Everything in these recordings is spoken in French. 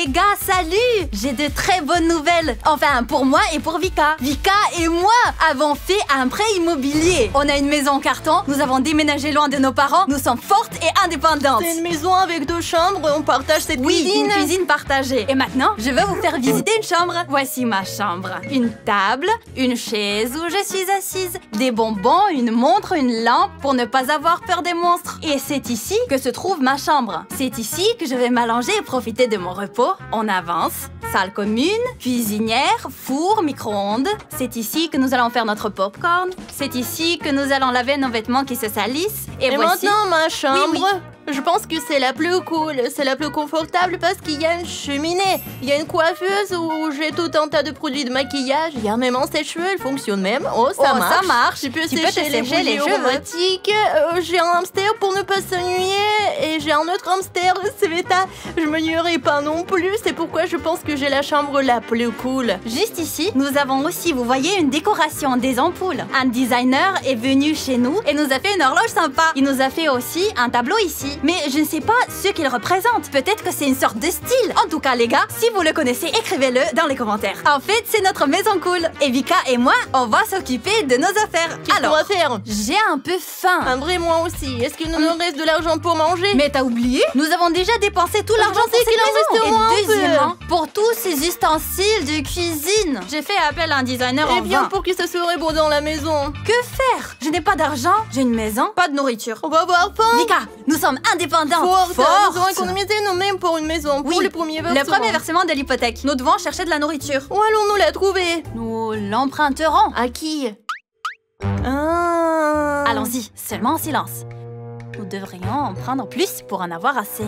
les gars, salut! J'ai de très bonnes nouvelles. Enfin, pour moi et pour Vika. Vika et moi avons fait un prêt immobilier. On a une maison en carton, nous avons déménagé loin de nos parents, nous sommes fortes et indépendantes. C'est une maison avec 2 chambres, on partage cette cuisine. Une cuisine partagée. Et maintenant, je vais vous faire visiter une chambre. Voici ma chambre. Une table, une chaise où je suis assise, des bonbons, une montre, une lampe pour ne pas avoir peur des monstres. Et c'est ici que se trouve ma chambre. C'est ici que je vais m'allonger et profiter de mon repos. On avance. Salle commune, cuisinière, four, micro-ondes. C'est ici que nous allons faire notre popcorn. C'est ici que nous allons laver nos vêtements qui se salissent. Et voici... maintenant, ma chambre. Oui. Je pense que c'est la plus cool, c'est la plus confortable parce qu'il y a une cheminée, il y a une coiffeuse où j'ai tout un tas de produits de maquillage, il y a même un sèche-cheveux, elle fonctionne même. Oh, ça marche. Tu peux sécher les cheveux aromatiques. J'ai un hamster pour ne pas s'ennuyer et j'ai un autre hamster, Sveta. Je me nuirai pas non plus, c'est pourquoi je pense que j'ai la chambre la plus cool. Juste ici, nous avons aussi, vous voyez, une décoration, des ampoules. Un designer est venu chez nous et nous a fait une horloge sympa. Il nous a fait aussi un tableau ici. Mais je ne sais pas ce qu'il représente. Peut-être que c'est une sorte de style. En tout cas, les gars, si vous le connaissez, écrivez-le dans les commentaires. En fait, c'est notre maison cool. Et Vika et moi, on va s'occuper de nos affaires. Qu'est-ce qu'on va faire? J'ai un peu faim. Un vrai, moi aussi. Est-ce qu'il nous reste de l'argent pour manger? Mais t'as oublié? Nous avons déjà dépensé tout l'argent pour cette maison. Et deuxièmement, pour tous ces ustensiles de cuisine, j'ai fait appel à un designer en vain. Pour que ça serait beau dans la maison. Que faire? Je n'ai pas d'argent, j'ai une maison, pas de nourriture. On va avoir faim. Vika, nous sommes indépendantes. Nous avons économisé nous-mêmes pour une maison, pour le premier versement. Le premier versement de l'hypothèque. Nous devons chercher de la nourriture. Où allons-nous la trouver? Nous l'emprunterons. À qui? Allons-y, seulement en silence. Nous devrions en prendre plus pour en avoir assez.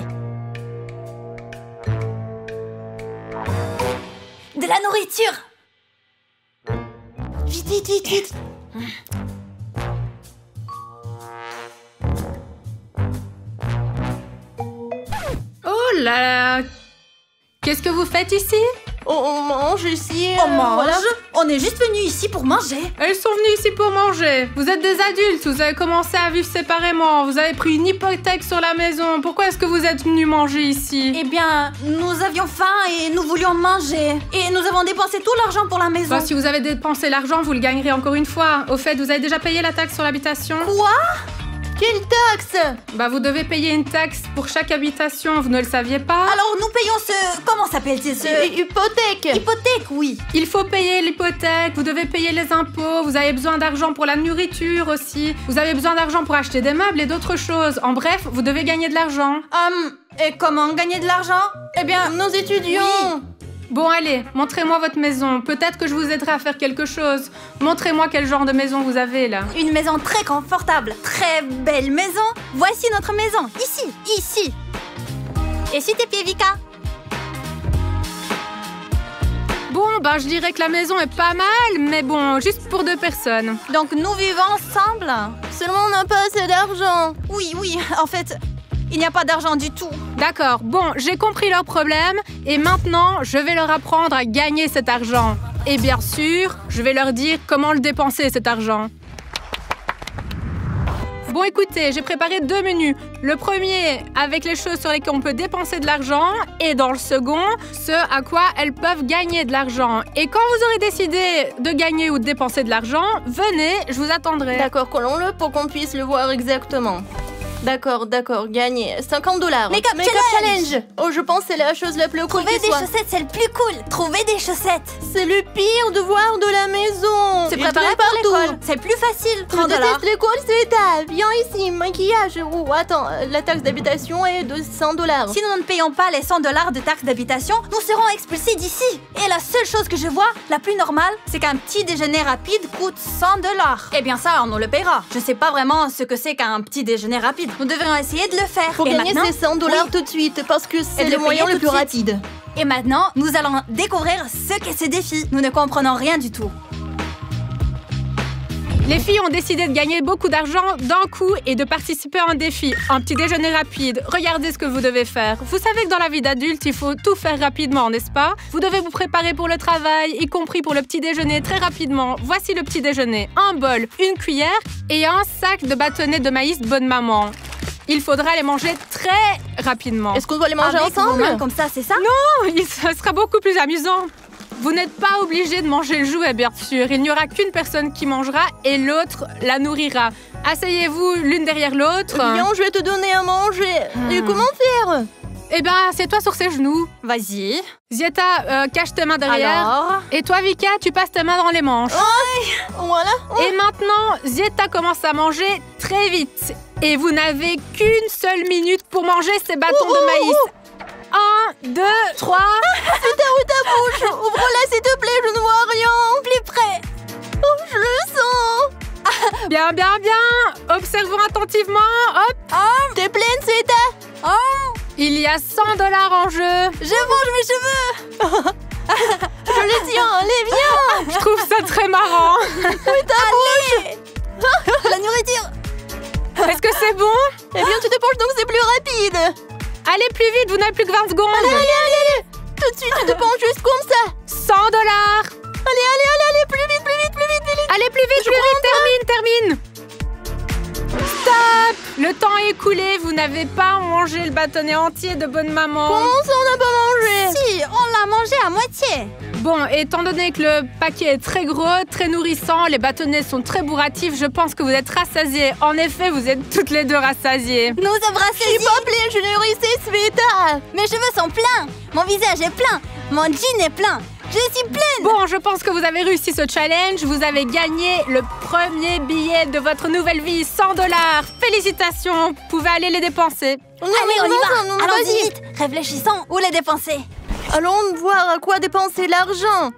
De la nourriture! Vite. Oh là! Qu'est-ce que vous faites ici? On mange ici. On mange? Voilà. On est juste venus ici pour manger. Elles sont venues ici pour manger. Vous êtes des adultes, vous avez commencé à vivre séparément. Vous avez pris une hypothèque sur la maison. Pourquoi est-ce que vous êtes venus manger ici? Eh bien, nous avions faim et nous voulions manger. Et nous avons dépensé tout l'argent pour la maison. Bah, si vous avez dépensé l'argent, vous le gagnerez encore une fois. Au fait, vous avez déjà payé la taxe sur l'habitation? Quoi? Quelle taxe? Bah, vous devez payer une taxe pour chaque habitation, vous ne le saviez pas? Alors, nous payons ce... Comment s'appelle-t-il Hypothèque. Hypothèque, oui. Il faut payer l'hypothèque, vous devez payer les impôts, vous avez besoin d'argent pour la nourriture aussi. Vous avez besoin d'argent pour acheter des meubles et d'autres choses. En bref, vous devez gagner de l'argent. Et comment gagner de l'argent? Eh bien, Nos étudiants. Oui. Bon, allez, montrez-moi votre maison. Peut-être que je vous aiderai à faire quelque chose. Montrez-moi quel genre de maison vous avez, là. Une maison très confortable, très belle maison. Voici notre maison, ici. Essuie tes pieds, Vika. Bon, bah, je dirais que la maison est pas mal, mais bon, juste pour 2 personnes. Donc, nous vivons ensemble? Seulement, on n'a pas assez d'argent. Oui, en fait, il n'y a pas d'argent du tout. D'accord, bon, j'ai compris leurs problèmes, et maintenant, je vais leur apprendre à gagner cet argent. Et bien sûr, je vais leur dire comment le dépenser, cet argent. Bon, écoutez, j'ai préparé 2 menus. Le premier, avec les choses sur lesquelles on peut dépenser de l'argent. Et dans le second, ce à quoi elles peuvent gagner de l'argent. Et quand vous aurez décidé de gagner ou de dépenser de l'argent, venez, je vous attendrai. D'accord, collons-le pour qu'on puisse le voir exactement. D'accord, gagné. $50. Make-up challenge. Oh, je pense que c'est la chose la plus cool Trouver qui des soit. chaussettes, c'est le plus cool. Trouver des chaussettes. C'est le pire devoir de la maison. Se Il préparer pleut pour partout. l'école. C'est plus facile. Je 30 $. déteste l'école, c'est viens ici, maquillage. Oh, attends, la taxe d'habitation est de $100. Si nous ne payons pas les 100 $ de taxe d'habitation, nous serons expulsés d'ici. Et la seule chose que je vois, la plus normale, c'est qu'un petit déjeuner rapide coûte 100 $. Eh bien ça, on nous le paiera. Je sais pas vraiment ce que c'est qu'un petit déjeuner rapide. Nous devrions essayer de le faire. Pour gagner ces $100 oui. tout de suite, parce que Et c'est de le le moyen payer le tout plus de suite. rapide. Et maintenant, nous allons découvrir ce qu'est ce défi. Nous ne comprenons rien du tout. Les filles ont décidé de gagner beaucoup d'argent d'un coup et de participer à un défi, un petit déjeuner rapide. Regardez ce que vous devez faire. Vous savez que dans la vie d'adulte, il faut tout faire rapidement, n'est-ce pas? Vous devez vous préparer pour le travail, y compris pour le petit déjeuner très rapidement. Voici le petit déjeuner. Un bol, une cuillère et un sac de bâtonnets de maïs Bonne Maman. il faudra les manger très rapidement. Est-ce qu'on doit les manger Avec vos ensemble? mains comme ça, c'est ça? Non, ça sera beaucoup plus amusant. Vous n'êtes pas obligé de manger le jouet, bien sûr. Il n'y aura qu'une personne qui mangera et l'autre la nourrira. Asseyez-vous l'une derrière l'autre. Viens, je vais te donner à manger. Et comment faire? Eh ben, assieds-toi sur ses genoux. Vas-y. Zieta, cache tes mains derrière. Alors? Et toi, Vika, tu passes tes mains dans les manches. Voilà. Et maintenant, Zieta commence à manger très vite. Et vous n'avez qu'une seule minute pour manger ces bâtons de maïs. 1, 2, 3. C'est où ta bouche? Ouvre-la, s'il te plaît, je ne vois rien. Plus près. Oh, je le sens. Bien, bien, bien. Observons attentivement. Hop. T'es pleine, Sveta? Il y a 100 $ en jeu. Je mange mes cheveux. Je les tiens, allez, viens. Je trouve ça très marrant. La nourriture. Est-ce que c'est bon? Eh bien, tu te penches donc c'est plus rapide. Allez plus vite, vous n'avez plus que 20 secondes. Allez. Tout de suite, tu te penches juste comme ça. 100 $. Allez, plus vite. Allez plus vite, termine. Stop. Le temps est écoulé, vous n'avez pas mangé le bâtonnet entier de bonne maman. Comment ça, on n'a pas mangé? Si, on l'a mangé à moitié. Bon, étant donné que le paquet est très gros, très nourrissant, les bâtonnets sont très bourratifs, je pense que vous êtes rassasiés. En effet, vous êtes toutes les deux rassasiées. Nous sommes Je suis rassasiés. pas pleine, je nourrissais Sveta. Mes cheveux sont pleins. Mon visage est plein. Mon jean est plein. Je suis pleine. Bon, je pense que vous avez réussi ce challenge. Vous avez gagné le premier billet de votre nouvelle vie, 100 $. Félicitations, vous pouvez aller les dépenser. Allez, on y va. Non, Allons-y vas-y. vite. Réfléchissons où les dépenser. Allons voir à quoi dépenser l'argent.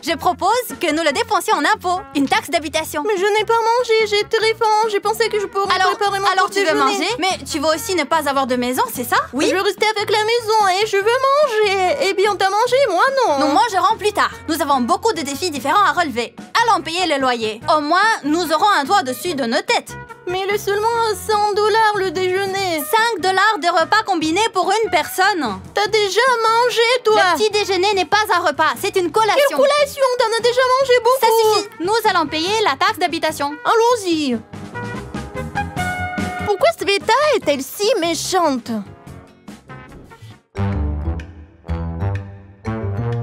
Je propose que nous le dépensions en impôts, une taxe d'habitation. Mais je n'ai pas mangé, j'ai très faim. J'ai pensé que je pourrais préparer mon Alors tu veux déjeuner. manger, mais tu veux aussi ne pas avoir de maison, c'est ça? Oui. Je veux rester avec la maison et je veux manger. Eh bien, t'as mangé, moi non. Nous mangerons plus tard. Nous avons beaucoup de défis différents à relever. Allons payer le loyer. Au moins, nous aurons un toit dessus de nos têtes. Mais il est seulement à 100 $ le déjeuner. 5 $ de repas combinés pour une personne. T'as déjà mangé, toi? Le petit déjeuner n'est pas un repas, c'est une collation. Quelle collation? T'en as déjà mangé beaucoup. Ça suffit. Nous allons payer la taxe d'habitation. Allons-y. Pourquoi Sveta est-elle si méchante?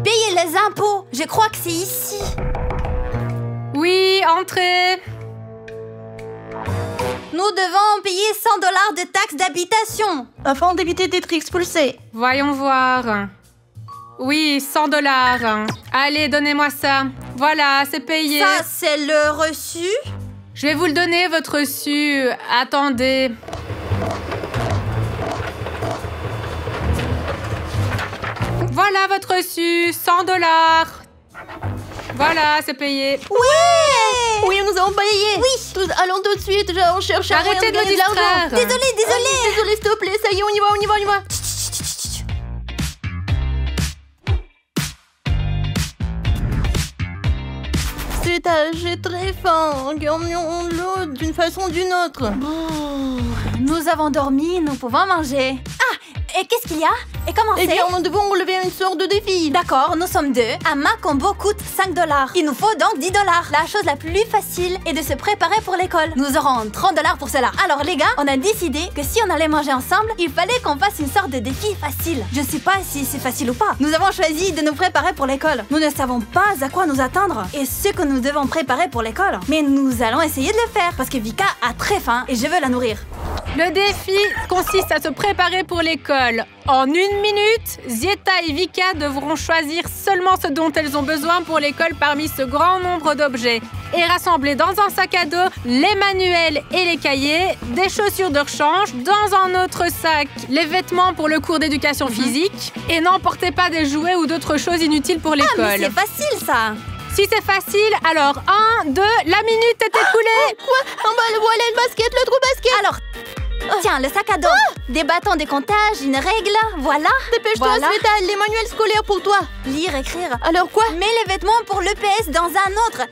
Payer les impôts. Je crois que c'est ici. Oui, entrez. Nous devons payer 100 $ de taxe d'habitation. Afin d'éviter d'être expulsés. Voyons voir. Oui, 100 $. Allez, donnez-moi ça. Voilà, c'est payé. Ça, c'est le reçu. Je vais vous le donner, votre reçu. Attendez. Voilà votre reçu, 100 $. Voilà, c'est payé. Oui, nous avons payé. Oui. Allons tout de suite, on cherche à Arrêtez de me gagner l'argent. distraire. Désolée. Désolée, s'il te plaît, ça y est, on y va. Sveta, j'ai très faim. Gagnons-le d'une façon ou d'une autre. Nous avons dormi, nous pouvons manger. Ah, et qu'est-ce qu'il y a? Et comment Eh c'est? bien, nous devons relever une sorte de défi. D'accord, nous sommes deux. Un Mac combo coûte 5 $. Il nous faut donc 10 $. La chose la plus facile est de se préparer pour l'école. Nous aurons 30 $ pour cela. Alors les gars, on a décidé que si on allait manger ensemble, il fallait qu'on fasse une sorte de défi facile. Je sais pas si c'est facile ou pas. Nous avons choisi de nous préparer pour l'école. Nous ne savons pas à quoi nous attendre et ce que nous devons préparer pour l'école. Mais nous allons essayer de le faire parce que Vika a très faim et je veux la nourrir. Le défi consiste à se préparer pour l'école. En 1 minute, Zieta et Vika devront choisir seulement ce dont elles ont besoin pour l'école parmi ce grand nombre d'objets et rassembler dans un sac à dos les manuels et les cahiers, des chaussures de rechange, dans un autre sac les vêtements pour le cours d'éducation physique et n'emportez pas des jouets ou d'autres choses inutiles pour l'école. Ah, mais c'est facile ça. Si c'est facile, alors 1, 2, la minute est écoulée. Quoi? Voilà une basket, le trou basket. Alors, tiens, le sac à dos, des bâtons de comptage, une règle, voilà. Dépêche-toi, Voilà. Sveta, les manuels scolaires pour toi. Lire, écrire. Alors quoi? Mets les vêtements pour l'EPS dans un autre.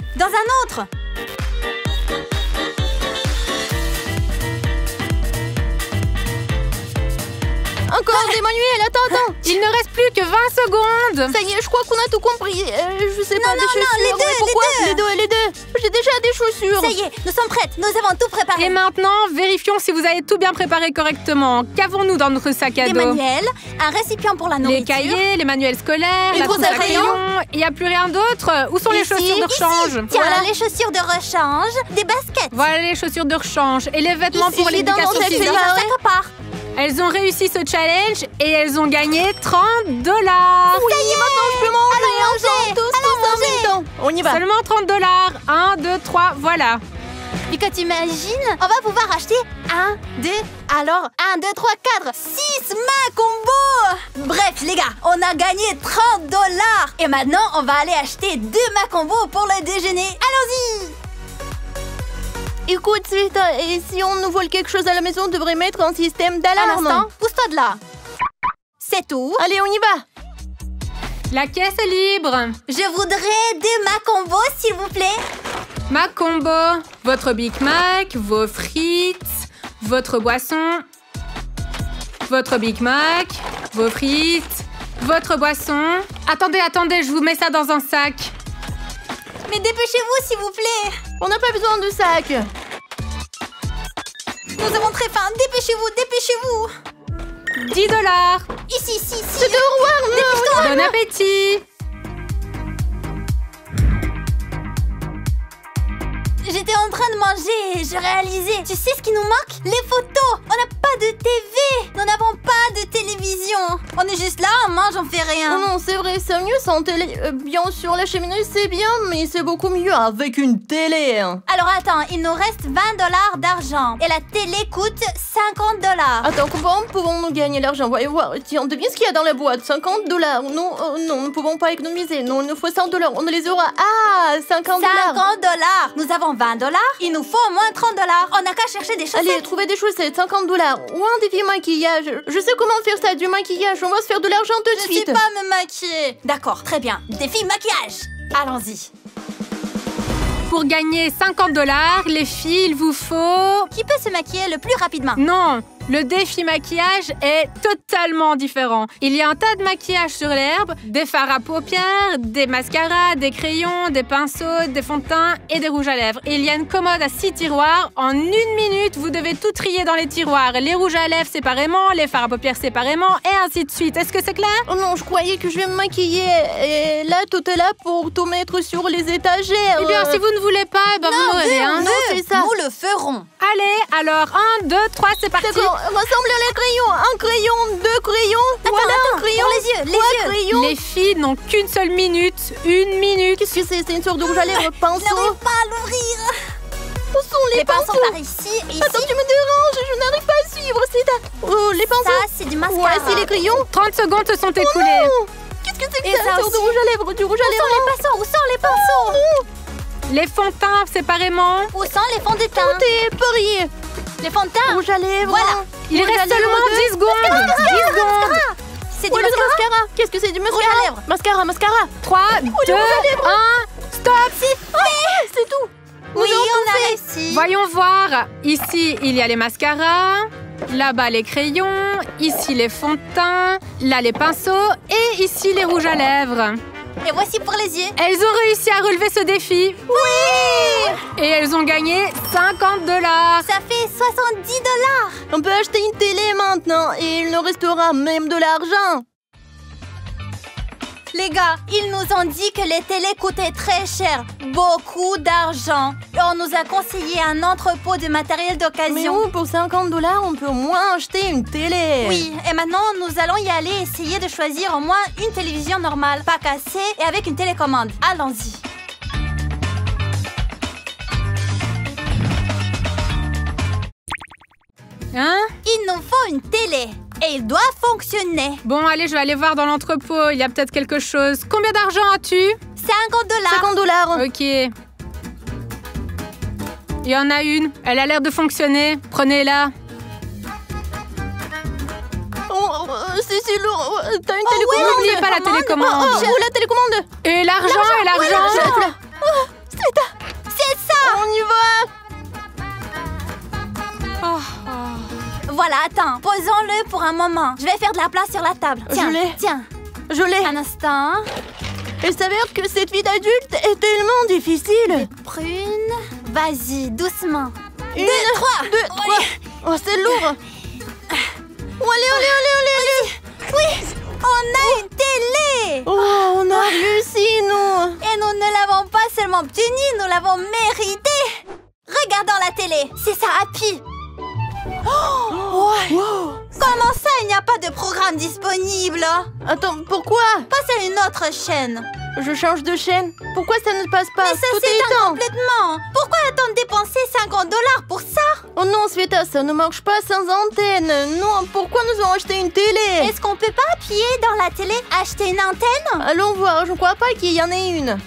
Encore des manuels, attends. Il ne reste plus que 20 secondes. Ça y est, je crois qu'on a tout compris. Je sais pas, Non, des chaussures. les deux, mais pourquoi? les deux. Les deux. J'ai déjà des chaussures. Ça y est, nous sommes prêtes. Nous avons tout préparé. Et maintenant, vérifions si vous avez tout bien préparé correctement. Qu'avons-nous dans notre sac à dos? Des manuels, un récipient pour la nourriture. Les cahiers, les manuels scolaires, la trousse à crayon. Il n'y a plus rien d'autre. Où sont les chaussures de rechange? Tiens, voilà les chaussures de rechange, des baskets. Voilà les chaussures de rechange. Et les vêtements pour l'éducation physique. Elles ont réussi ce challenge et elles ont gagné 30 $. Ça y est, maintenant je peux manger. Allons manger. On y va. Seulement 30 $. 1, 2, 3, voilà. Vika, t'imagines? On va pouvoir acheter 1, 2, alors 1, 2, 3, 4, 6 mains combo. Bref, les gars, on a gagné 30 $. Et maintenant, on va aller acheter 2 mains combo pour le déjeuner. Allons-y. Écoute, Sveta, et si on nous vole quelque chose à la maison, on devrait mettre un système d'alarme. Un instant, pousse-toi de là. C'est tout. Allez, on y va. La caisse est libre. Je voudrais 2 mains combo, s'il vous plaît. Mac combo, votre Big Mac, vos frites, votre boisson, votre Big Mac, vos frites, votre boisson. Attendez, je vous mets ça dans un sac. Mais dépêchez-vous, s'il vous plaît. On n'a pas besoin de sac. Nous avons très faim. Dépêchez-vous. 10 $. Ici. C'est de roi, dépêche-toi. Bon appétit. J'étais en train de manger et je réalisais. Tu sais ce qui nous manque? Les photos. On n'a pas de TV. Nous n'avons pas de télévision. On est juste là, on mange, on fait rien. Oh non, c'est vrai, c'est mieux sans télé. Bien sûr, la cheminée, c'est bien, mais c'est beaucoup mieux avec une télé. Alors attends, il nous reste 20 $ d'argent. Et la télé coûte 50 $. Attends, comment pouvons-nous gagner l'argent? Voyons voir. Tiens, devine ce qu'il y a dans la boîte. 50 $. Non, nous ne pouvons pas économiser. Non, il nous faut 100 $. On les aura. Ah, 50 $. 50 $. Nous avons 20 $. Il nous faut au moins 30 $. On n'a qu'à chercher des chaussettes. Allez, trouver des chaussettes, 50 $. Ou un défi maquillage. Je sais comment faire ça, du maquillage. On va se faire de l'argent tout de suite. Je sais pas me maquiller. D'accord, très bien. Défi maquillage. Allons-y. Pour gagner 50 $, les filles, il vous faut... Qui peut se maquiller le plus rapidement? Non, le défi maquillage est totalement différent. Il y a un tas de maquillage sur l'herbe, des fards à paupières, des mascaras, des crayons, des pinceaux, des fonds de teint et des rouges à lèvres. Et il y a une commode à 6 tiroirs. En 1 minute, vous devez tout trier dans les tiroirs. Les rouges à lèvres séparément, les fards à paupières séparément et ainsi de suite. Est-ce que c'est clair? Oh non, je croyais que je vais me maquiller. Et là, tout est là pour tout mettre sur les étagères. Eh bien, si vous ne voulez pas, ben vous n'aurez rien. Non, c'est ça. Nous le ferons. Allez, alors 1, 2, 3, c'est parti. D'accord, rassemble les crayons. Un crayon, 2 crayons. Voilà, un crayon. Pour les yeux, crayons. Les filles n'ont qu'une seule minute. 1 minute. Qu'est-ce que c'est? C'est une sorte de rouge à lèvres, pinceau. Je n'arrive pas à l'ouvrir. Où sont les pinceaux par ici et ici. Attends, tu me déranges, je n'arrive pas à suivre. C'est ta... Oh, les pinceaux. Ça, c'est du mascara. Voici les crayons. 30 secondes se sont écoulées. Non. Qu'est-ce que c'est que ça? ça Une sorte de rouge à lèvres, du rouge à lèvres. Où sont les pinceaux? Les fonds de teint séparément. Où sont les fonds de teint? Tout est parié. Les fonds de teint. Rouge à lèvres. Voilà. Il reste seulement 10 secondes. 10 secondes. C'est du mascara. Qu'est-ce que c'est du mascara? Rouge à lèvres. Mascara. 3, 2, 1, stop. C'est tout. Oui, on a réussi. Voyons voir. Ici, il y a les mascaras. Là-bas, les crayons. Ici, les fonds de teint. Là, les pinceaux. Et ici, les rouges à lèvres. Et voici pour les yeux. Elles ont réussi à relever ce défi. Oui. Et elles ont gagné 50 $. Ça fait 70 $. On peut acheter une télé maintenant et il nous restera même de l'argent. Les gars, ils nous ont dit que les télés coûtaient très cher, beaucoup d'argent. Et on nous a conseillé un entrepôt de matériel Mais d'occasion. où, pour 50 $, on peut au moins acheter une télé. Oui, et maintenant, nous allons y aller essayer de choisir au moins une télévision normale, pas cassée et avec une télécommande. Allons-y. Hein? Il nous faut une télé et il doit fonctionner. Bon, allez, je vais aller voir dans l'entrepôt. Il y a peut-être quelque chose. Combien d'argent as-tu? 50 $. 50 $. Ok. Il y en a une. Elle a l'air de fonctionner. Prenez-la. Oh, c'est lourd. T'as une Oh, télécommande? ouais, N'oubliez pas la télécommande. Oh, la télécommande. Et l'argent, et l'argent. C'est ça. On y va. Voilà, attends. Posons-le pour un moment. Je vais faire de la place sur la table. Tiens, Je l'ai. tiens. Je l'ai. Un instant. Il s'avère que cette vie d'adulte est tellement difficile. Prune. Vas-y, doucement. 1, 2, 3. Oh, c'est lourd. Oh, allez. Oui, on a une télé. Oh, on a réussi, nous. Et nous ne l'avons pas seulement obtenue, nous l'avons méritée. Regardons la télé, c'est ça, Happy. Oh, ouais. Wow. Comment ça, il n'y a pas de programme disponible? Attends, pourquoi? Passe à une autre chaîne. Je change de chaîne. Pourquoi ça ne passe pas? Mais ça s'éteint complètement. Pourquoi a-t-on dépensé $50 pour ça? Oh non, Sveta, ça ne marche pas sans antenne. Non, pourquoi nous avons acheté une télé? Est-ce qu'on peut pas appuyer dans la télé, acheter une antenne? Allons voir, je ne crois pas qu'il y en ait une.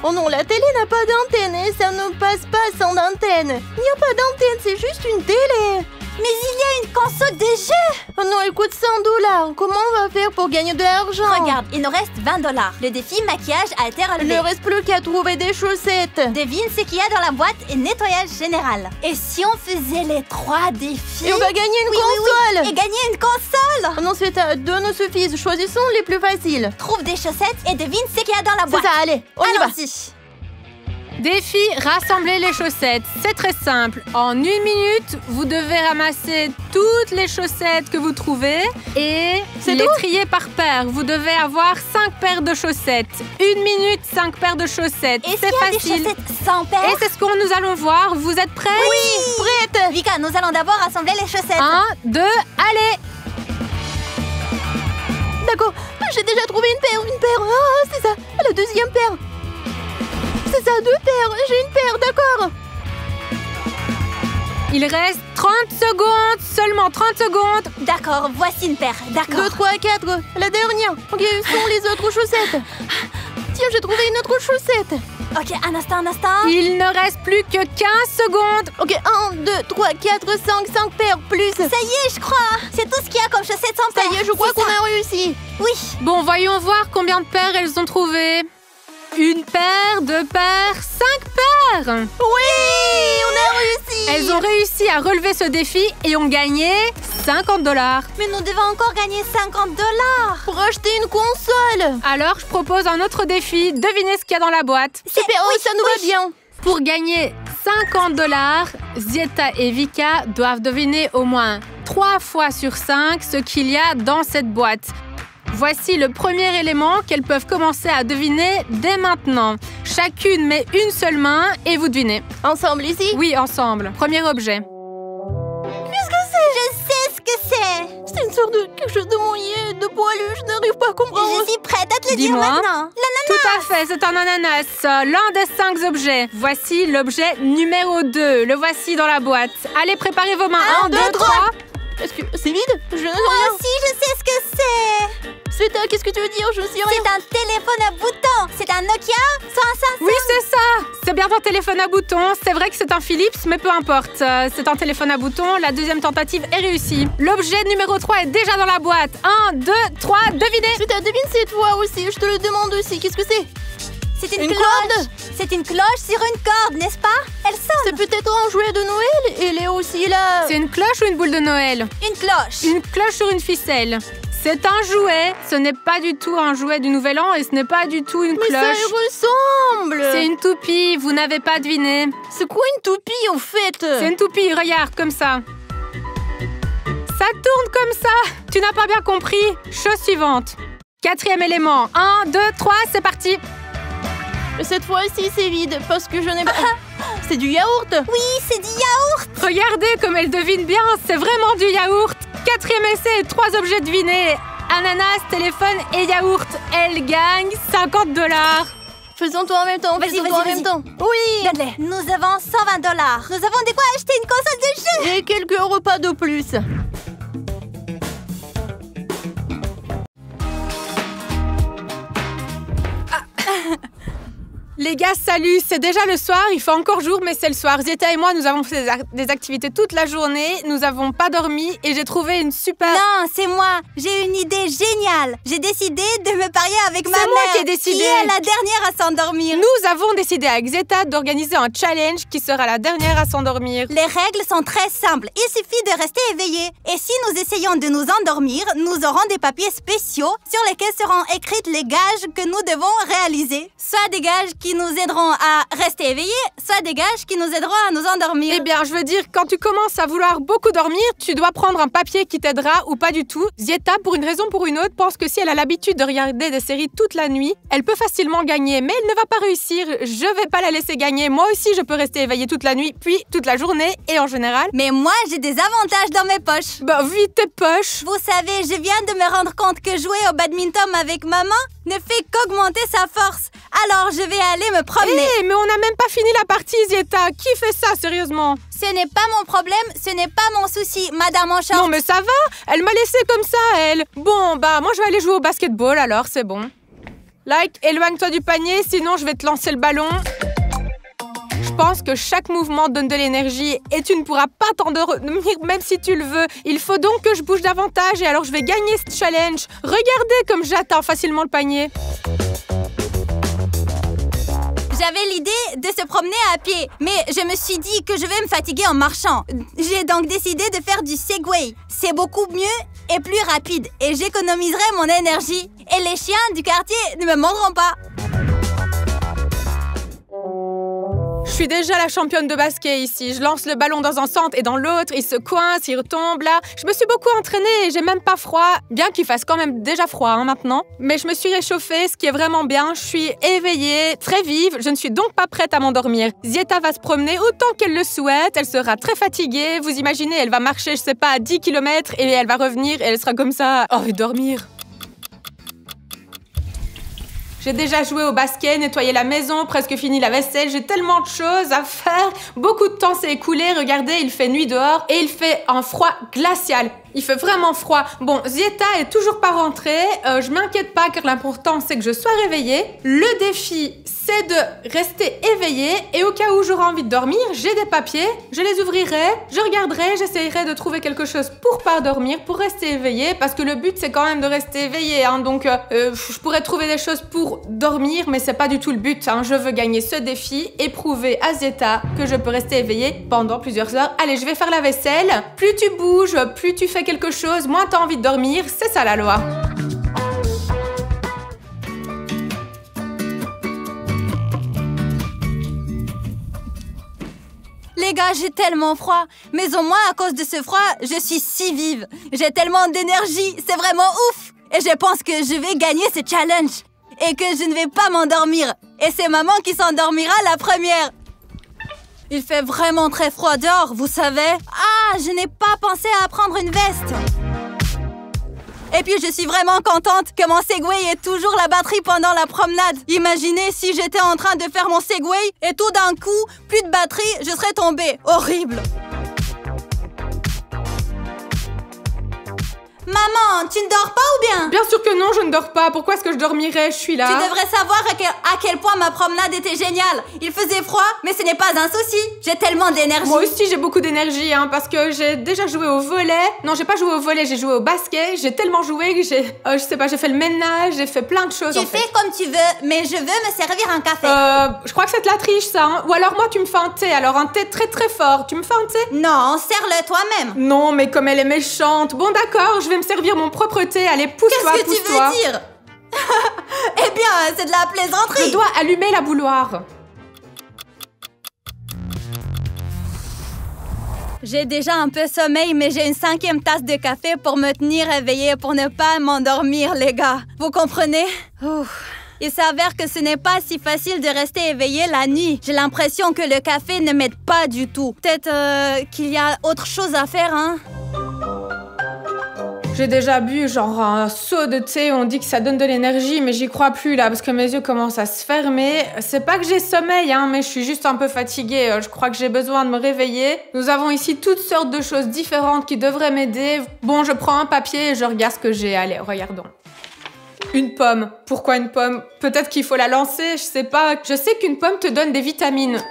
Oh non, la télé n'a pas d'antenne et ça ne passe pas sans antenne. Il n'y a pas d'antenne, c'est juste une télé. Mais il y a une console de jeu. Oh non, elle coûte $100. Comment on va faire pour gagner de l'argent? Regarde, il nous reste $20. Le défi maquillage a été relevé. Il ne reste plus qu'à trouver des chaussettes. Devine ce qu'il y a dans la boîte et nettoyage général. Et si on faisait les 3 défis? Et on va gagner une console. Oui. Et gagner une console. Oh non, Sveta, 2 ne suffisent. Choisissons les plus faciles. Trouve des chaussettes et devine ce qu'il y a dans la boîte. C'est ça, allez, on y va. Défi, rassembler les chaussettes. C'est très simple. En 1 minute, vous devez ramasser toutes les chaussettes que vous trouvez et les trier par paire. Vous devez avoir 5 paires de chaussettes. 1 minute, 5 paires de chaussettes. C'est facile. Des chaussettes sans paires? Et c'est ce que nous allons voir. Vous êtes prêts? Oui, prête. Vika, nous allons d'abord rassembler les chaussettes. 1, 2, allez. D'accord, j'ai déjà trouvé une paire. Ah, c'est ça, la deuxième paire. C'est ça, 2 paires. J'ai une paire, d'accord. Il reste 30 secondes, seulement 30 secondes. D'accord, voici une paire, d'accord. 2, 3, 4, la dernière. Ok, où sont les autres chaussettes? Tiens, j'ai trouvé une autre chaussette. Ok, un instant. Il ne reste plus que 15 secondes. Ok, 1, 2, 3, 4, 5 paires plus. Ça y est, je crois. C'est tout ce qu'il y a comme chaussettes sans paires. Ça y est, je crois qu'on a réussi. Oui. Bon, voyons voir combien de paires elles ont trouvé. 1 paire, 2 paires, 5 paires. Oui, on a réussi. Elles ont réussi à relever ce défi et ont gagné $50. Mais nous devons encore gagner $50 pour acheter une console. Alors, je propose un autre défi. Devinez ce qu'il y a dans la boîte. Super, oui, ça nous va bien. Pour gagner $50, Zieta et Vika doivent deviner au moins 3 fois sur 5 ce qu'il y a dans cette boîte. Voici le premier élément qu'elles peuvent commencer à deviner dès maintenant. Chacune met une seule main et vous devinez. Ensemble ici? Oui, ensemble. Premier objet. Qu'est-ce que c'est? Je sais ce que c'est. C'est une sorte de quelque chose de mouillé, de poilu. Je n'arrive pas à comprendre. Je suis prête à te le dire maintenant. L'ananas. Tout à fait, c'est un ananas. L'un des 5 objets. Voici l'objet numéro 2. Le voici dans la boîte. Allez, préparez vos mains. 1, 2, 3. Est-ce que c'est vide? Je ne sais Moi rien. aussi, je sais ce que c'est. Sveta, qu'est-ce que tu veux dire? Je ne sais rien. C'est un téléphone à boutons. C'est un Nokia 105. Oui, c'est ça. C'est bien un téléphone à boutons. C'est vrai que c'est un Philips, mais peu importe. C'est un téléphone à boutons. La deuxième tentative est réussie. L'objet numéro 3 est déjà dans la boîte. 1, 2, 3, devinez. Sveta, devine cette fois aussi. Je te le demande aussi. Qu'est-ce que c'est? C'est une cloche. C'est une cloche sur une corde, n'est-ce pas? Elle sonne. C'est peut-être un jouet de Noël. Elle est aussi là. C'est une cloche ou une boule de Noël? Une cloche. Une cloche sur une ficelle. C'est un jouet. Ce n'est pas du tout un jouet du Nouvel An et ce n'est pas du tout une cloche. Mais ça y ressemble. C'est une toupie. Vous n'avez pas deviné. C'est quoi une toupie en fait? C'est une toupie. Regarde, comme ça. Ça tourne comme ça. Tu n'as pas bien compris. Chose suivante. 4e élément. 1, 2, 3, c'est parti. Cette fois-ci, c'est vide parce que je n'ai pas... C'est du yaourt. Oui, c'est du yaourt. Regardez comme elle devine bien. C'est vraiment du yaourt. 4e essai, 3 objets devinés. Ananas, téléphone et yaourt. Elle gagne $50. Faisons tout en même temps. Vas-y. En même temps. Oui. Donne-les. Nous avons $120. Nous avons de quoi acheter une console de jeu. Et quelques repas de plus. Les gars, salut, c'est déjà le soir, il fait encore jour, mais c'est le soir. Zieta et moi, nous avons fait des activités toute la journée, nous n'avons pas dormi et j'ai trouvé une super... Non, c'est moi, j'ai une idée géniale. J'ai décidé de me parier avec ma mère. C'est moi qui ai décidé. Qui est la dernière à s'endormir. Nous avons décidé avec Zieta d'organiser un challenge qui sera la dernière à s'endormir. Les règles sont très simples, il suffit de rester éveillé. Et si nous essayons de nous endormir, nous aurons des papiers spéciaux sur lesquels seront écrites les gages que nous devons réaliser. Soit des gages qui nous aideront à rester éveillés, soit des gages qui nous aideront à nous endormir. Eh bien, je veux dire, quand tu commences à vouloir beaucoup dormir, tu dois prendre un papier qui t'aidera ou pas du tout. Zieta, pour une raison ou pour une autre, pense que si elle a l'habitude de regarder des séries toute la nuit, elle peut facilement gagner, mais elle ne va pas réussir. Je vais pas la laisser gagner. Moi aussi, je peux rester éveillée toute la nuit, puis toute la journée et en général. Mais moi, j'ai des avantages dans mes poches. Bah, vite tes poches. Vous savez, je viens de me rendre compte que jouer au badminton avec maman ne fait qu'augmenter sa force. Alors, je vais aller me promener. Mais on n'a même pas fini la partie, Zieta. Qui fait ça, sérieusement? Ce n'est pas mon problème, ce n'est pas mon souci, madame en short. Non, mais ça va. Elle m'a laissé comme ça, elle. Bon, bah, moi, je vais aller jouer au basketball, alors, c'est bon. Like, éloigne-toi du panier, sinon je vais te lancer le ballon. Je pense que chaque mouvement donne de l'énergie et tu ne pourras pas t'endormir même si tu le veux. Il faut donc que je bouge davantage et alors je vais gagner ce challenge. Regardez comme j'atteins facilement le panier. J'avais l'idée de se promener à pied, mais je me suis dit que je vais me fatiguer en marchant. J'ai donc décidé de faire du Segway. C'est beaucoup mieux et plus rapide et j'économiserai mon énergie. Et les chiens du quartier ne me mordront pas. Je suis déjà la championne de basket ici. Je lance le ballon dans un centre et dans l'autre, il se coince, il retombe là. Je me suis beaucoup entraînée et j'ai même pas froid. Bien qu'il fasse quand même déjà froid maintenant. Mais je me suis réchauffée, ce qui est vraiment bien. Je suis éveillée, très vive. Je ne suis donc pas prête à m'endormir. Zieta va se promener autant qu'elle le souhaite. Elle sera très fatiguée. Vous imaginez, elle va marcher, je sais pas, à 10 km et elle va revenir et elle sera comme ça. Oh, et dormir. J'ai déjà joué au basket, nettoyé la maison, presque fini la vaisselle. J'ai tellement de choses à faire. Beaucoup de temps s'est écoulé. Regardez, il fait nuit dehors et il fait un froid glacial. Il fait vraiment froid. Bon, Zieta est toujours pas rentrée. Je m'inquiète pas car l'important c'est que je sois réveillée. Le défi, c'est de rester éveillée et au cas où j'aurai envie de dormir, j'ai des papiers. Je les ouvrirai, je regarderai, j'essayerai de trouver quelque chose pour pas dormir, pour rester éveillée parce que le but c'est quand même de rester éveillée. Hein, donc, je pourrais trouver des choses pour dormir, mais c'est pas du tout le but. Hein. Je veux gagner ce défi et prouver à Zieta que je peux rester éveillée pendant plusieurs heures. Allez, je vais faire la vaisselle. Plus tu bouges, plus tu fais quelque chose, moins t'as envie de dormir, c'est ça la loi. Les gars, j'ai tellement froid. Mais au moins, à cause de ce froid, je suis si vive. J'ai tellement d'énergie, c'est vraiment ouf. Et je pense que je vais gagner ce challenge. Et que je ne vais pas m'endormir. Et c'est maman qui s'endormira la première. Il fait vraiment très froid dehors, vous savez. Ah, je n'ai pas pensé à prendre une veste. Et puis, je suis vraiment contente que mon Segway ait toujours la batterie pendant la promenade. Imaginez si j'étais en train de faire mon Segway et tout d'un coup, plus de batterie, je serais tombée. Horrible. Maman, tu ne dors pas ou bien? Bien sûr que non, je ne dors pas. Pourquoi est-ce que je dormirais? Je suis là. Tu devrais savoir à quel point ma promenade était géniale. Il faisait froid, mais ce n'est pas un souci. J'ai tellement d'énergie. Moi aussi, j'ai beaucoup d'énergie, hein, parce que j'ai déjà joué au volley. Non, j'ai pas joué au volley, j'ai joué au basket. J'ai tellement joué que je sais pas, j'ai fait le ménage, j'ai fait plein de choses. Tu fais comme tu veux, mais je veux me servir un café. Je crois que c'est de la triche, ça. Hein. Ou alors moi, tu me fais un thé. Alors un thé très très fort. Tu me fais un thé? Non, sers-le toi-même. Non, mais comme elle est méchante. Bon, d'accord, je vais me servir mon propre thé. Allez, pousse-toi, pousse-toi. Qu'est-ce que tu veux dire? Eh bien, c'est de la plaisanterie. Je dois allumer la bouilloire. J'ai déjà un peu sommeil, mais j'ai une 5e tasse de café pour me tenir éveillée, pour ne pas m'endormir, les gars. Vous comprenez? Ouf. Il s'avère que ce n'est pas si facile de rester éveillé la nuit. J'ai l'impression que le café ne m'aide pas du tout. Peut-être qu'il y a autre chose à faire, hein? J'ai déjà bu genre un seau de thé, on dit que ça donne de l'énergie, mais j'y crois plus là, parce que mes yeux commencent à se fermer. C'est pas que j'ai sommeil, hein, mais je suis juste un peu fatiguée. Je crois que j'ai besoin de me réveiller. Nous avons ici toutes sortes de choses différentes qui devraient m'aider. Bon, je prends un papier et je regarde ce que j'ai. Allez, regardons. Une pomme. Pourquoi une pomme? Peut-être qu'il faut la lancer, je sais pas. Je sais qu'une pomme te donne des vitamines.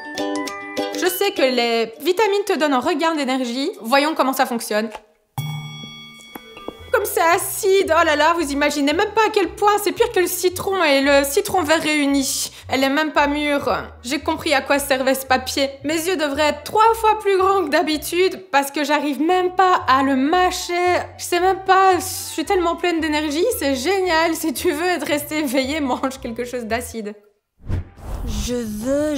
Je sais que les vitamines te donnent un regain d'énergie. Voyons comment ça fonctionne. Comme c'est acide, oh là là, vous imaginez même pas à quel point c'est pire que le citron et le citron vert réunis. Elle est même pas mûre. J'ai compris à quoi servait ce papier. Mes yeux devraient être 3 fois plus grands que d'habitude parce que j'arrive même pas à le mâcher. Je sais même pas, je suis tellement pleine d'énergie, c'est génial. Si tu veux être resté éveillé, mange quelque chose d'acide. Je veux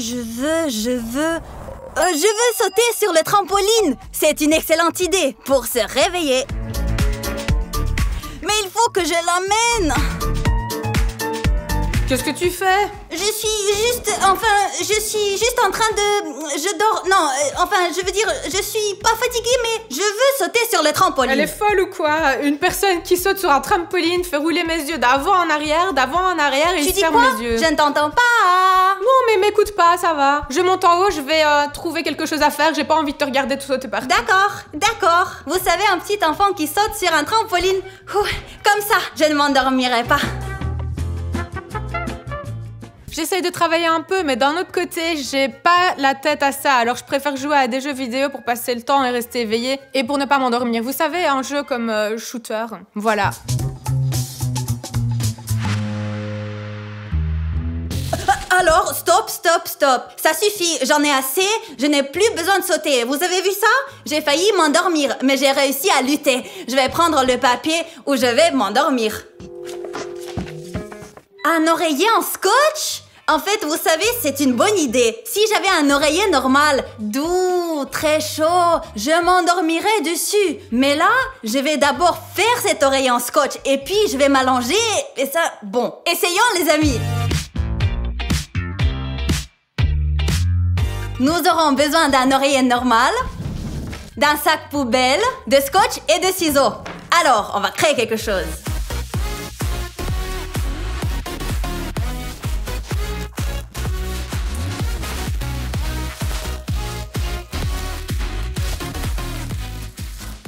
sauter sur le trampoline. C'est une excellente idée pour se réveiller. Mais il faut que je l'emmène. Qu'est-ce que tu fais? Je suis juste en train de... Je dors... Non, je veux dire, je suis pas fatiguée, mais je veux sauter sur le trampoline. Elle est folle ou quoi? Une personne qui saute sur un trampoline fait rouler mes yeux d'avant en arrière, et il ferme les yeux. Je ne t'entends pas. Non, mais m'écoute pas, ça va. Je monte en haut, je vais trouver quelque chose à faire. J'ai pas envie de te regarder tout sauter partout. D'accord. Vous savez, un petit enfant qui saute sur un trampoline, comme ça, je ne m'endormirai pas. J'essaye de travailler un peu, mais d'un autre côté, j'ai pas la tête à ça. Alors je préfère jouer à des jeux vidéo pour passer le temps et rester éveillée et pour ne pas m'endormir. Vous savez, un jeu comme Shooter. Voilà. Alors, stop. Ça suffit, j'en ai assez, je n'ai plus besoin de sauter. Vous avez vu ça? J'ai failli m'endormir, mais j'ai réussi à lutter. Je vais prendre le papier où je vais m'endormir. Un oreiller en scotch? En fait, vous savez, c'est une bonne idée. Si j'avais un oreiller normal, doux, très chaud, je m'endormirais dessus. Mais là, je vais d'abord faire cet oreiller en scotch et puis je vais m'allonger et ça... Bon, essayons les amis. Nous aurons besoin d'un oreiller normal, d'un sac poubelle, de scotch et de ciseaux. Alors, on va créer quelque chose.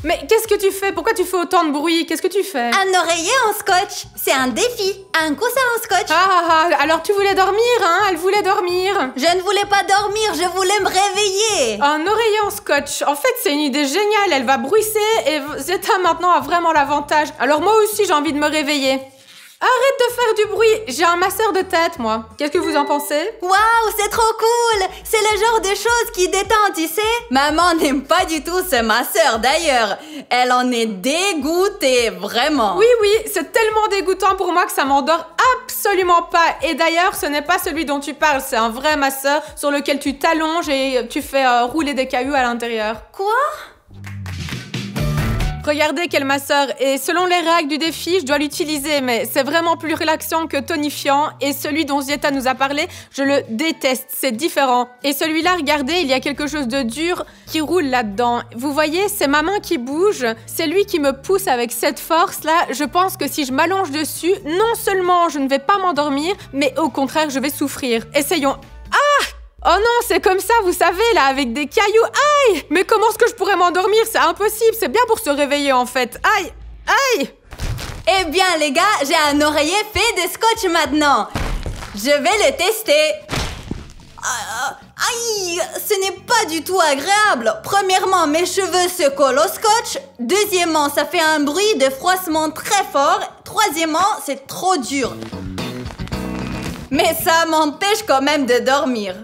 Mais qu'est-ce que tu fais? Pourquoi tu fais autant de bruit? Qu'est-ce que tu fais? Un oreiller en scotch, c'est un défi. Un coussin en scotch. Alors tu voulais dormir, hein? Elle voulait dormir. Je ne voulais pas dormir, je voulais me réveiller. Un oreiller en scotch. En fait, c'est une idée géniale. Elle va bruisser et Zeta maintenant a vraiment l'avantage. Alors moi aussi, j'ai envie de me réveiller. Arrête de faire du bruit. J'ai un masseur de tête, moi. Qu'est-ce que vous en pensez? Waouh, c'est trop cool. C'est le genre de choses qui détend, tu sais. Maman n'aime pas du tout ce masseur, d'ailleurs. Elle en est dégoûtée, vraiment. Oui, c'est tellement dégoûtant pour moi que ça m'endort absolument pas. Et d'ailleurs, ce n'est pas celui dont tu parles. C'est un vrai masseur sur lequel tu t'allonges et tu fais rouler des cailloux à l'intérieur. Quoi? Regardez quel masseur, et selon les règles du défi, je dois l'utiliser, mais c'est vraiment plus relaxant que tonifiant, et celui dont Zieta nous a parlé, je le déteste, c'est différent. Et celui-là, regardez, il y a quelque chose de dur qui roule là-dedans. Vous voyez, c'est ma main qui bouge, c'est lui qui me pousse avec cette force-là. Je pense que si je m'allonge dessus, non seulement je ne vais pas m'endormir, mais au contraire, je vais souffrir. Essayons. Ah! Oh non, c'est comme ça, vous savez, là, avec des cailloux. Aïe! Mais comment est-ce que je pourrais m'endormir? C'est impossible, c'est bien pour se réveiller, en fait. Aïe! Aïe! Eh bien, les gars, j'ai un oreiller fait de scotch maintenant. Je vais le tester. Aïe! Ce n'est pas du tout agréable. Premièrement, mes cheveux se collent au scotch. Deuxièmement, ça fait un bruit de froissement très fort. Troisièmement, c'est trop dur. Mais ça m'empêche quand même de dormir.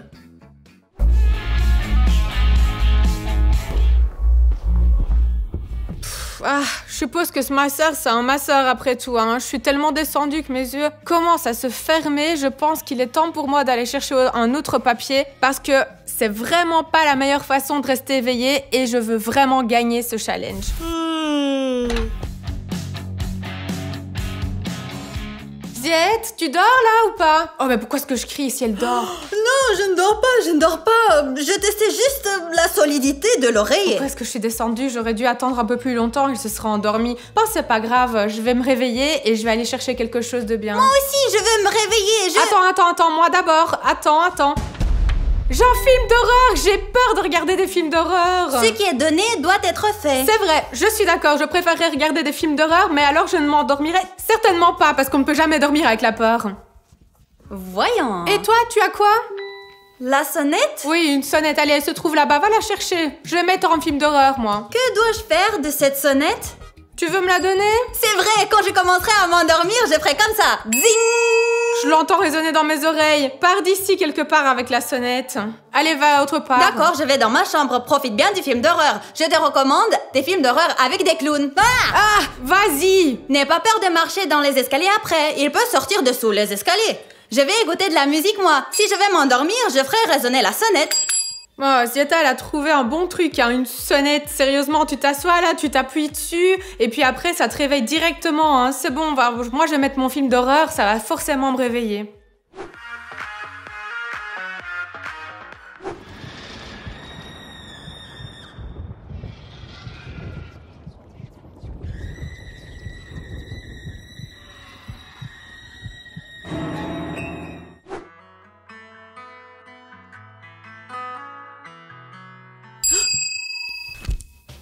Je suppose que ce masseur, c'est un masseur après tout, hein. Je suis tellement descendue que mes yeux commencent à se fermer. Je pense qu'il est temps pour moi d'aller chercher un autre papier parce que c'est vraiment pas la meilleure façon de rester éveillée et je veux vraiment gagner ce challenge. Ziette, tu dors là ou pas? Oh mais pourquoi est-ce que je crie si elle dort? Non, je ne dors pas. Je testais juste la solidité de l'oreiller. Pourquoi est-ce que je suis descendue? J'aurais dû attendre un peu plus longtemps, il se serait endormi. Bon, c'est pas grave, je vais me réveiller et je vais aller chercher quelque chose de bien. Moi aussi, je veux me réveiller. Attends, moi d'abord. Attends. J'ai un film d'horreur, j'ai peur de regarder des films d'horreur. Ce qui est donné doit être fait. C'est vrai, je suis d'accord, je préférerais regarder des films d'horreur, mais alors je ne m'endormirai certainement pas, parce qu'on ne peut jamais dormir avec la peur. Voyons. Et toi, tu as quoi? La sonnette? Oui, une sonnette, allez, elle se trouve là-bas, va la chercher. Je vais mettre en film d'horreur, moi. Que dois-je faire de cette sonnette? Tu veux me la donner? C'est vrai, quand je commencerai à m'endormir, je ferai comme ça. Zing! Je l'entends résonner dans mes oreilles. Pars d'ici quelque part avec la sonnette. Allez, va autre part. D'accord, je vais dans ma chambre. Profite bien du film d'horreur. Je te recommande des films d'horreur avec des clowns. Vas-y! N'aie pas peur de marcher dans les escaliers après. Il peut sortir dessous les escaliers. Je vais écouter de la musique, moi. Si je vais m'endormir, je ferai résonner la sonnette. Oh, Zieta, elle a trouvé un bon truc, hein, une sonnette. Sérieusement, tu t'assois là, tu t'appuies dessus, et puis après, ça te réveille directement. Hein. C'est bon, moi je vais mettre mon film d'horreur, ça va forcément me réveiller.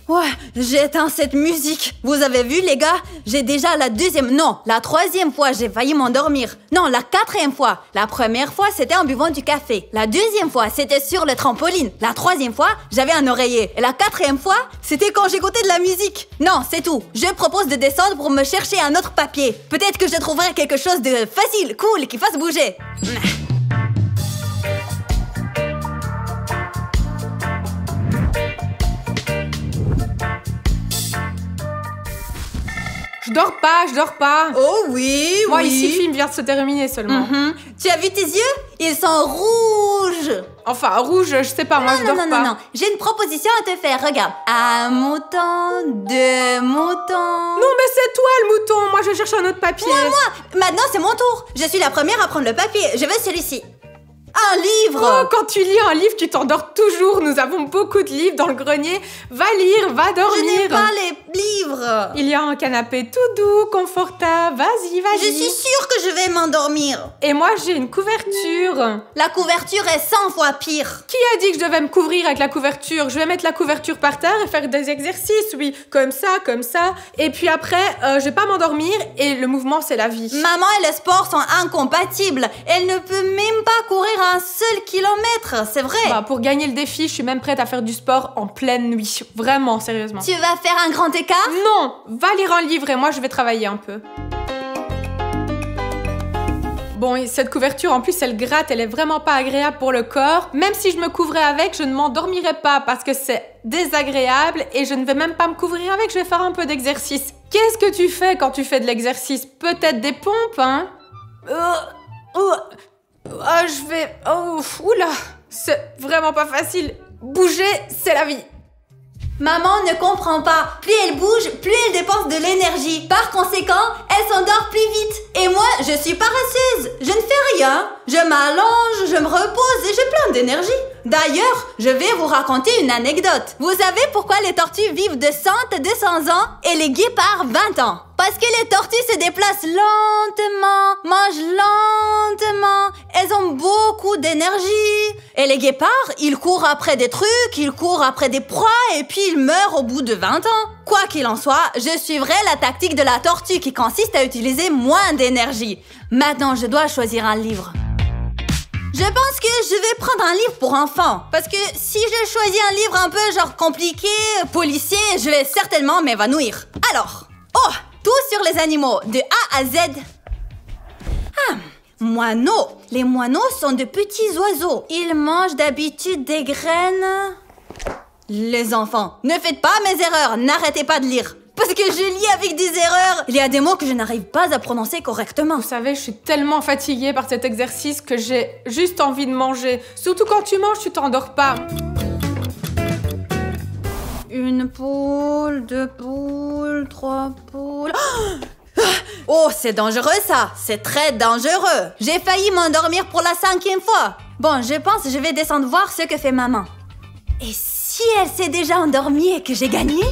Ouais, j'ai éteint cette musique. Vous avez vu, les gars? J'ai déjà la troisième fois, j'ai failli m'endormir. Non, la 4e fois. La première fois, c'était en buvant du café. La 2e fois, c'était sur le trampoline. La 3e fois, j'avais un oreiller. Et la 4e fois, c'était quand j'écoutais de la musique. Non, c'est tout. Je propose de descendre pour me chercher un autre papier. Peut-être que je trouverai quelque chose de facile, cool, qui fasse bouger. Je dors pas. Oh oui, Moi, oui. ici, le film vient de se terminer seulement. Tu as vu tes yeux? Ils sont rouges. Enfin, rouge, je sais pas, moi je dors pas. Non. J'ai une proposition à te faire, regarde. Un mouton, 2 moutons. Non, mais c'est toi le mouton. Moi, je cherche un autre papier. Moi. Maintenant, c'est mon tour. Je suis la première à prendre le papier. Je veux celui-ci. Un livre. Oh, quand tu lis un livre, tu t'endors toujours. Nous avons beaucoup de livres dans le grenier. Va lire, va dormir. Je n'aime pas les livres. Il y a un canapé tout doux, confortable. Vas-y. Je suis sûre que je vais m'endormir. Et moi, j'ai une couverture. La couverture est 100 fois pire. Qui a dit que je devais me couvrir avec la couverture? Je vais mettre la couverture par terre et faire des exercices, oui. Comme ça. Et puis après, je vais pas m'endormir et le mouvement, c'est la vie. Maman et le sport sont incompatibles. Elle ne peut même pas courir un seul kilomètre, c'est vrai. Bah, pour gagner le défi, je suis même prête à faire du sport en pleine nuit. Vraiment, sérieusement. Tu vas faire un grand écart? Non, va lire un livre et moi, je vais travailler un peu. Bon, et cette couverture, en plus, elle gratte, elle est vraiment pas agréable pour le corps. Même si je me couvrais avec, je ne m'endormirais pas parce que c'est désagréable et je ne vais même pas me couvrir avec, je vais faire un peu d'exercice. Qu'est-ce que tu fais quand tu fais de l'exercice? Peut-être des pompes, hein? Oula, c'est vraiment pas facile. Bouger, c'est la vie. Maman ne comprend pas. Plus elle bouge, plus elle dépense de l'énergie. Par conséquent, elle s'endort plus vite. Et moi, je suis paresseuse. Je ne fais rien. Je m'allonge, je me repose et j'ai plein d'énergie. D'ailleurs, je vais vous raconter une anecdote. Vous savez pourquoi les tortues vivent de 100 à 200 ans et les guépards 20 ans? Parce que les tortues se déplacent lentement, mangent lentement. Elles ont beaucoup d'énergie. Et les guépards, ils courent après des trucs, ils courent après des proies et puis ils meurent au bout de 20 ans. Quoi qu'il en soit, je suivrai la tactique de la tortue qui consiste à utiliser moins d'énergie. Maintenant, je dois choisir un livre. Je pense que je vais prendre un livre pour enfants. Parce que si je choisis un livre un peu genre compliqué, policier, je vais certainement m'évanouir. Alors, tout sur les animaux, de A à Z. Moineaux. Les moineaux sont de petits oiseaux. Ils mangent d'habitude des graines. Les enfants, ne faites pas mes erreurs, n'arrêtez pas de lire. Parce que je lis avec des erreurs. Il y a des mots que je n'arrive pas à prononcer correctement. Vous savez, je suis tellement fatiguée par cet exercice que j'ai juste envie de manger. Surtout quand tu manges, tu t'endors pas. Une poule, 2 poules, 3 poules... Oh, c'est dangereux ça. C'est très dangereux. J'ai failli m'endormir pour la 5e fois. Bon, je pense que je vais descendre voir ce que fait maman. Et si elle s'est déjà endormie et que j'ai gagné?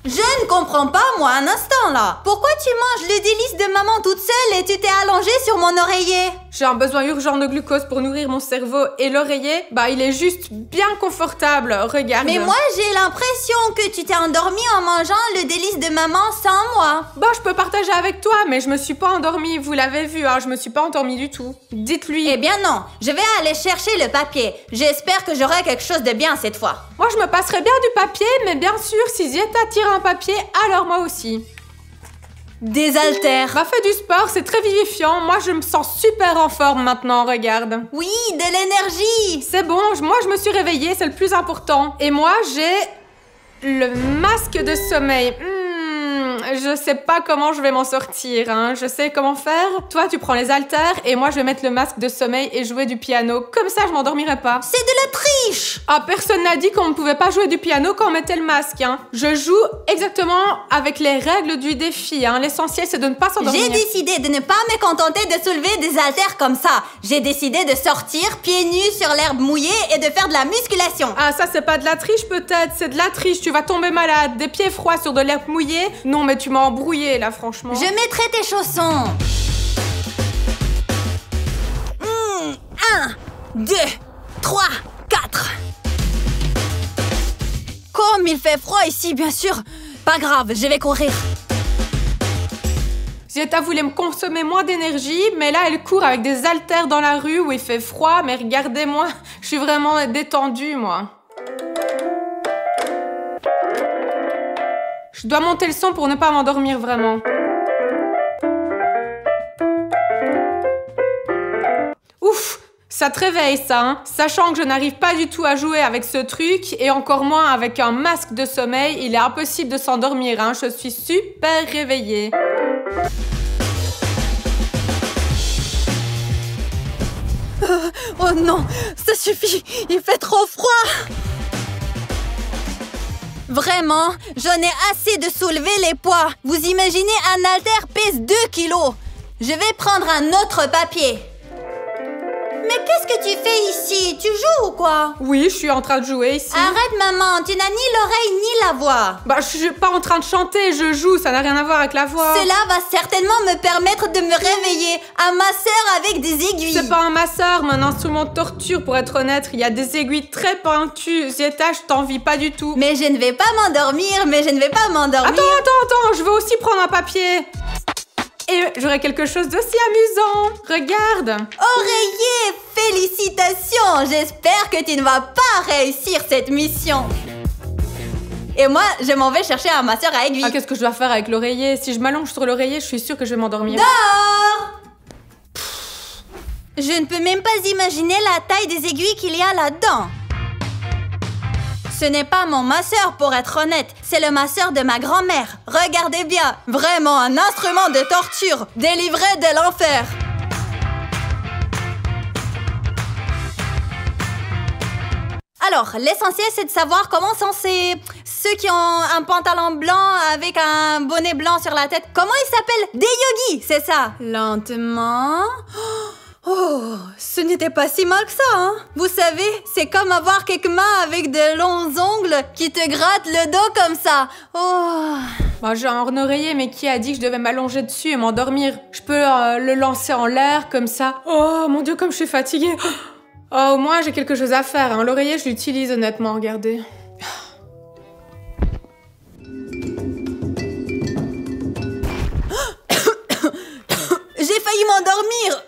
Je ne comprends pas, moi, un instant, là. Pourquoi tu manges le délice de maman toute seule et tu t'es allongée sur mon oreiller? J'ai un besoin urgent de glucose pour nourrir mon cerveau et l'oreiller, il est juste bien confortable, regarde. Mais moi, j'ai l'impression que tu t'es endormie en mangeant le délice de maman sans moi. Je peux partager avec toi, mais je me suis pas endormie, vous l'avez vu, je me suis pas endormie du tout. Dites-lui. Eh bien non, je vais aller chercher le papier. J'espère que j'aurai quelque chose de bien cette fois. Moi, je me passerai bien du papier, mais bien sûr, si Zieta tire un papier, alors moi aussi. Des haltères. Fais du sport, c'est très vivifiant. Moi, je me sens super en forme maintenant, regarde. Oui, de l'énergie. C'est bon, moi, je me suis réveillée, c'est le plus important. Et moi, j'ai Le masque de sommeil. Je sais pas comment je vais m'en sortir, hein. Je sais comment faire. Toi, tu prends les haltères et moi, je vais mettre le masque de sommeil et jouer du piano. Comme ça, je m'endormirai pas. C'est de la triche! Ah, personne n'a dit qu'on ne pouvait pas jouer du piano quand on mettait le masque, hein. Je joue exactement avec les règles du défi, hein. L'essentiel, c'est de ne pas s'endormir. J'ai décidé de ne pas me contenter de soulever des haltères comme ça. J'ai décidé de sortir pieds nus sur l'herbe mouillée et de faire de la musculation. Ah, ça, c'est pas de la triche, peut-être. C'est de la triche. Tu vas tomber malade. Des pieds froids sur de l'herbe mouillée. Non, mais tu m'as embrouillé, là, franchement. Je mettrai tes chaussons. 1, 2, 3, 4. Comme il fait froid ici, bien sûr. Pas grave, je vais courir. Zeta voulait me consommer moins d'énergie, mais là, elle court avec des haltères dans la rue où il fait froid. Mais regardez-moi, je suis vraiment détendue, moi. Je dois monter le son pour ne pas m'endormir vraiment. Ouf, ça te réveille ça, hein? Sachant que je n'arrive pas du tout à jouer avec ce truc, et encore moins avec un masque de sommeil, il est impossible de s'endormir, hein? Je suis super réveillée. Oh non, ça suffit, il fait trop froid. Vraiment, j'en ai assez de soulever les poids. Vous imaginez, un haltère pèse 2 kilos. Je vais prendre un autre papier. Mais qu'est-ce que tu fais ici? Tu joues ou quoi? Oui, je suis en train de jouer ici. Arrête maman, tu n'as ni l'oreille ni la voix. Bah, je suis pas en train de chanter, je joue, ça n'a rien à voir avec la voix. Cela va certainement me permettre de me réveiller. Un masseur avec des aiguilles. C'est pas un masseur, mais un instrument de torture pour être honnête. Il y a des aiguilles très pointues. Zeta, je t'envie pas du tout. Mais je ne vais pas m'endormir, Attends, je veux aussi prendre un papier. Et j'aurai quelque chose d'aussi amusant. Regarde. Oreiller, félicitations. J'espère que tu ne vas pas réussir cette mission. Et moi, je m'en vais chercher un masseur à aiguille. Ah, qu'est-ce que je dois faire avec l'oreiller? Si je m'allonge sur l'oreiller, je suis sûre que je vais m'endormir. Dors! Je ne peux même pas imaginer la taille des aiguilles qu'il y a là-dedans. Ce n'est pas mon masseur, pour être honnête. C'est le masseur de ma grand-mère. Regardez bien, vraiment un instrument de torture, délivré de l'enfer. Alors, l'essentiel, c'est de savoir comment sont ceux qui ont un pantalon blanc avec un bonnet blanc sur la tête. Comment ils s'appellent? Des yogis, c'est ça. Lentement. Oh, ce n'était pas si mal que ça, hein? Vous savez, c'est comme avoir quelques mains avec de longs ongles qui te grattent le dos comme ça. Oh. Bah, j'ai un oreiller, mais qui a dit que je devais m'allonger dessus et m'endormir? Je peux le lancer en l'air comme ça. Oh mon Dieu, comme je suis fatiguée. Oh, au moins j'ai quelque chose à faire, hein. L'oreiller, je l'utilise honnêtement, regardez. J'ai failli m'endormir.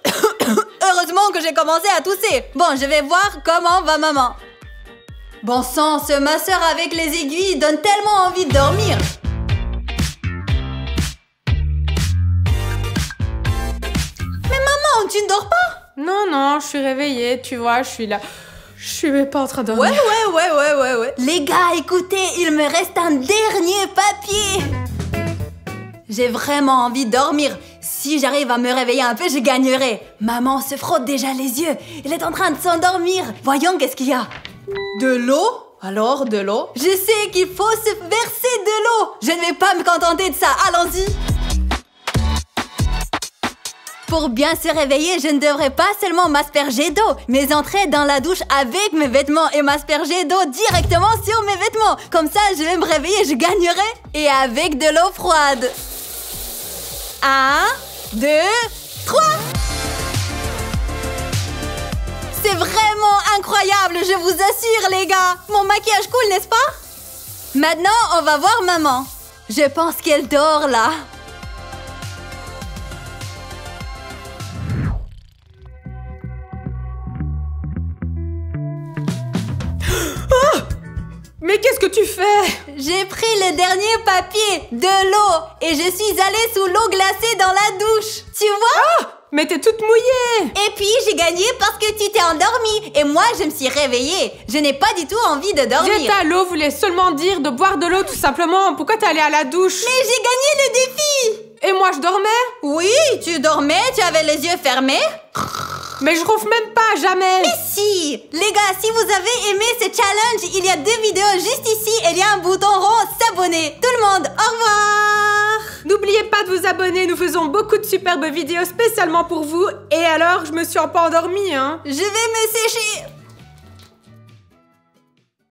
Heureusement que j'ai commencé à tousser. Bon, je vais voir comment va maman. Bon sang, ce masseur avec les aiguilles donne tellement envie de dormir. Mais maman, tu ne dors pas? Non, je suis réveillée, tu vois, je suis là. Je suis pas en train de dormir. Ouais. Les gars, écoutez, il me reste un dernier papier. J'ai vraiment envie de dormir. Si j'arrive à me réveiller un peu, je gagnerai. Maman se frotte déjà les yeux. Elle est en train de s'endormir. Voyons qu'est-ce qu'il y a. De l'eau? Alors, de l'eau? Je sais qu'il faut se verser de l'eau. Je ne vais pas me contenter de ça. Allons-y. Pour bien se réveiller, je ne devrais pas seulement m'asperger d'eau, mais entrer dans la douche avec mes vêtements et m'asperger d'eau directement sur mes vêtements. Comme ça, je vais me réveiller, je gagnerai. Et avec de l'eau froide. 1, 2, 3. C'est vraiment incroyable, je vous assure, les gars. Mon maquillage cool, n'est-ce pas? Maintenant, on va voir maman. Je pense qu'elle dort, là. Mais qu'est-ce que tu fais? J'ai pris le dernier papier, de l'eau, et je suis allée sous l'eau glacée dans la douche. Tu vois? Mais t'es toute mouillée. Et puis j'ai gagné parce que tu t'es endormie. Et moi, je me suis réveillée. Je n'ai pas du tout envie de dormir. J'étais à l'eau voulait seulement dire de boire de l'eau tout simplement. Pourquoi t'es allée à la douche? Mais j'ai gagné le défi. Et moi, je dormais? Oui, tu dormais, tu avais les yeux fermés. Mais je ronfle même pas, jamais. Mais si. Les gars, si vous avez aimé ce challenge, il y a 2 vidéos juste ici et il y a un bouton rond s'abonner. Tout le monde, au revoir. N'oubliez pas de vous abonner, nous faisons beaucoup de superbes vidéos spécialement pour vous. Et alors, je me suis un peu endormie, hein. Je vais me sécher.